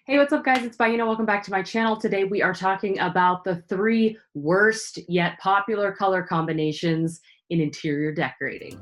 Hey, what's up, guys? It's Baina. Welcome back to my channel. Today we are talking about the 3 worst yet popular color combinations in interior decorating.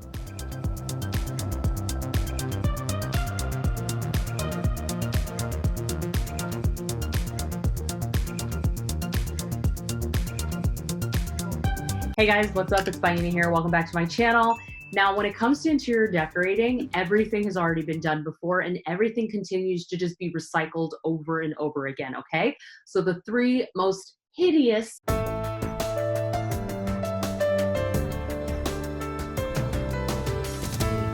Hey guys, what's up? It's Baina here. Welcome back to my channel. Now, when it comes to interior decorating, everything has already been done before and everything continues to just be recycled over and over again, okay? So the 3 most hideous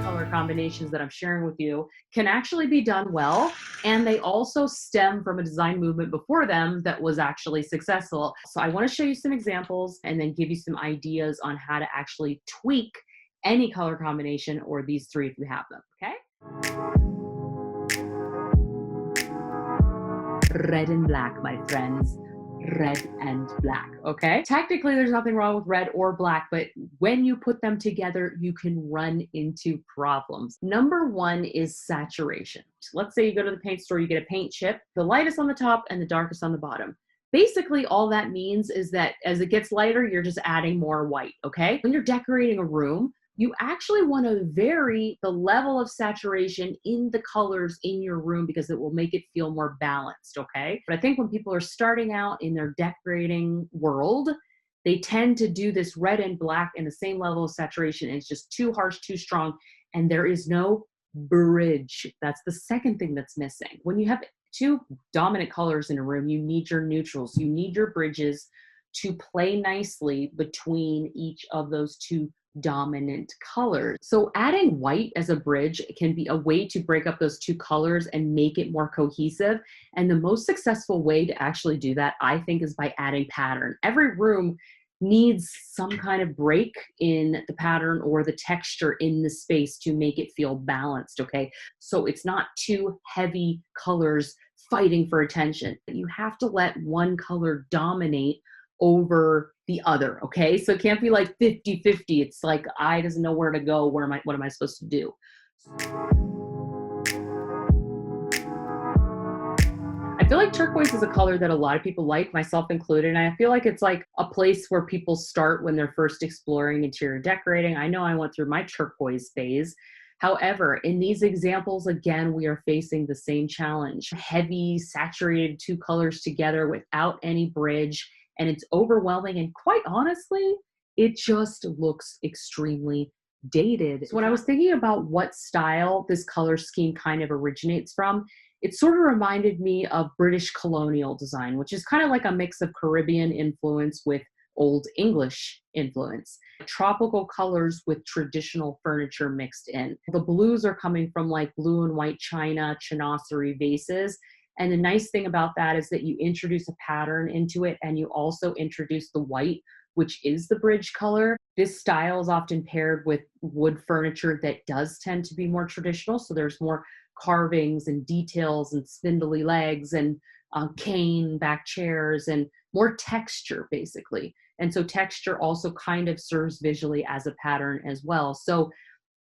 color combinations that I'm sharing with you can actually be done well, and they also stem from a design movement before them that was actually successful. So I want to show you some examples and then give you some ideas on how to actually tweak any color combination or these 3 if you have them, okay? Red and black, my friends. Red and black, okay? Technically, there's nothing wrong with red or black, but when you put them together, you can run into problems. Number 1 is saturation. Let's say you go to the paint store, you get a paint chip, the lightest on the top and the darkest on the bottom. Basically, all that means is that as it gets lighter, you're just adding more white, okay? When you're decorating a room, you actually want to vary the level of saturation in the colors in your room because it will make it feel more balanced, okay? But I think when people are starting out in their decorating world, they tend to do this red and black in the same level of saturation, and it's just too harsh, too strong, and there is no bridge. That's the second thing that's missing. When you have 2 dominant colors in a room, you need your neutrals, you need your bridges to play nicely between each of those 2 dominant colors. So adding white as a bridge can be a way to break up those 2 colors and make it more cohesive. And the most successful way to actually do that, I think, is by adding pattern. Every room needs some kind of break in the pattern or the texture in the space to make it feel balanced, okay? So it's not 2 heavy colors fighting for attention. You have to let one color dominate over the other, okay? So it can't be like 50-50. It's like eye doesn't know where to go. What am I supposed to do? I feel like turquoise is a color that a lot of people like, myself included. And I feel like it's like a place where people start when they're first exploring interior decorating. I know I went through my turquoise phase. However, in these examples, again, we are facing the same challenge. Heavy, saturated 2 colors together without any bridge, and it's overwhelming. And quite honestly, it just looks extremely dated. So when I was thinking about what style this color scheme kind of originates from, it sort of reminded me of British colonial design, which is kind of like a mix of Caribbean influence with Old English influence. Tropical colors with traditional furniture mixed in. The blues are coming from like blue and white china, chinoiserie vases. And the nice thing about that is that you introduce a pattern into it and you also introduce the white, which is the bridge color. This style is often paired with wood furniture that does tend to be more traditional. So there's more carvings and details and spindly legs and cane back chairs and more texture, basically. And so texture also kind of serves visually as a pattern as well. So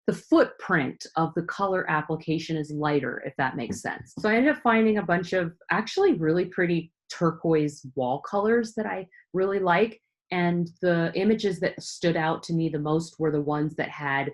the footprint of the color application is lighter, if that makes sense. So I ended up finding a bunch of actually really pretty turquoise wall colors that I really like. And the images that stood out to me the most were the ones that had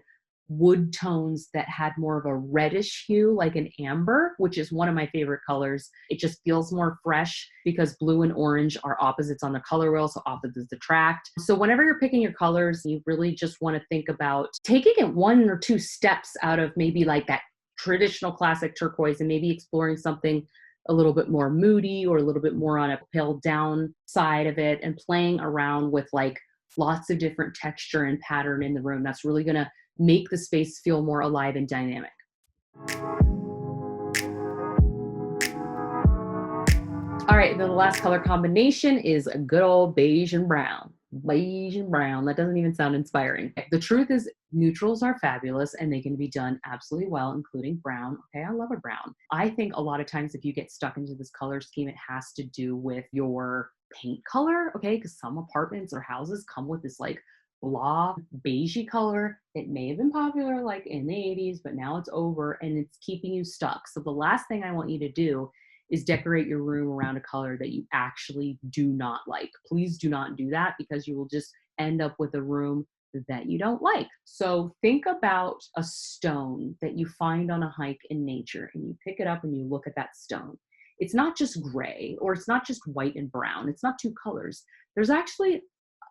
wood tones that had more of a reddish hue, like an amber, which is one of my favorite colors. It just feels more fresh because blue and orange are opposites on the color wheel, so opposites attract. So whenever you're picking your colors, you really just want to think about taking it 1 or 2 steps out of maybe like that traditional classic turquoise and maybe exploring something a little bit more moody or a little bit more on a pale down side of it and playing around with like lots of different texture and pattern in the room. That's really going to make the space feel more alive and dynamic. All right, then the last color combination is a good old beige and brown. Beige and brown, that doesn't even sound inspiring. The truth is neutrals are fabulous and they can be done absolutely well, including brown. Okay, I love a brown. I think a lot of times if you get stuck into this color scheme, it has to do with your paint color, okay? Because some apartments or houses come with this like blah beigey color. It may have been popular like in the 80s, but now it's over and it's keeping you stuck. So the last thing I want you to do is decorate your room around a color that you actually do not like. Please do not do that because you will just end up with a room that you don't like. So think about a stone that you find on a hike in nature and you pick it up and you look at that stone. It's not just gray or it's not just white and brown. It's not two colors. There's actually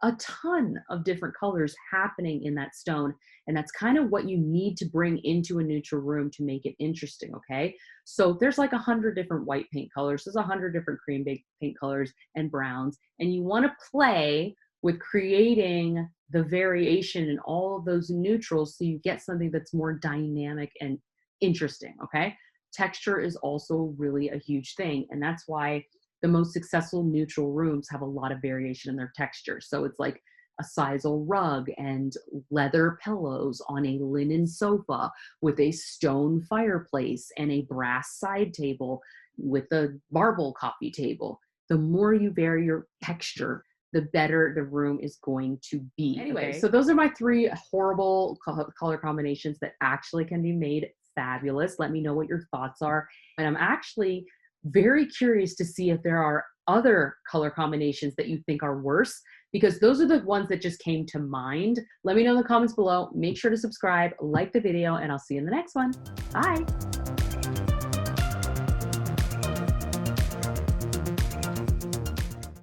a ton of different colors happening in that stone. And that's kind of what you need to bring into a neutral room to make it interesting, okay? So there's like 100 different white paint colors. There's 100 different cream paint colors and browns. And you want to play with creating the variation in all of those neutrals so you get something that's more dynamic and interesting, okay? Texture is also really a huge thing. And that's why the most successful neutral rooms have a lot of variation in their texture. So it's like a sisal rug and leather pillows on a linen sofa with a stone fireplace and a brass side table with a marble coffee table. The more you vary your texture, the better the room is going to be. Anyway, okay. So those are my 3 horrible color combinations that actually can be made fabulous. Let me know what your thoughts are. And I'm actually very curious to see if there are other color combinations that you think are worse, because those are the ones that just came to mind. Let me know in the comments below. Make sure to subscribe, like the video, and I'll see you in the next one. Bye.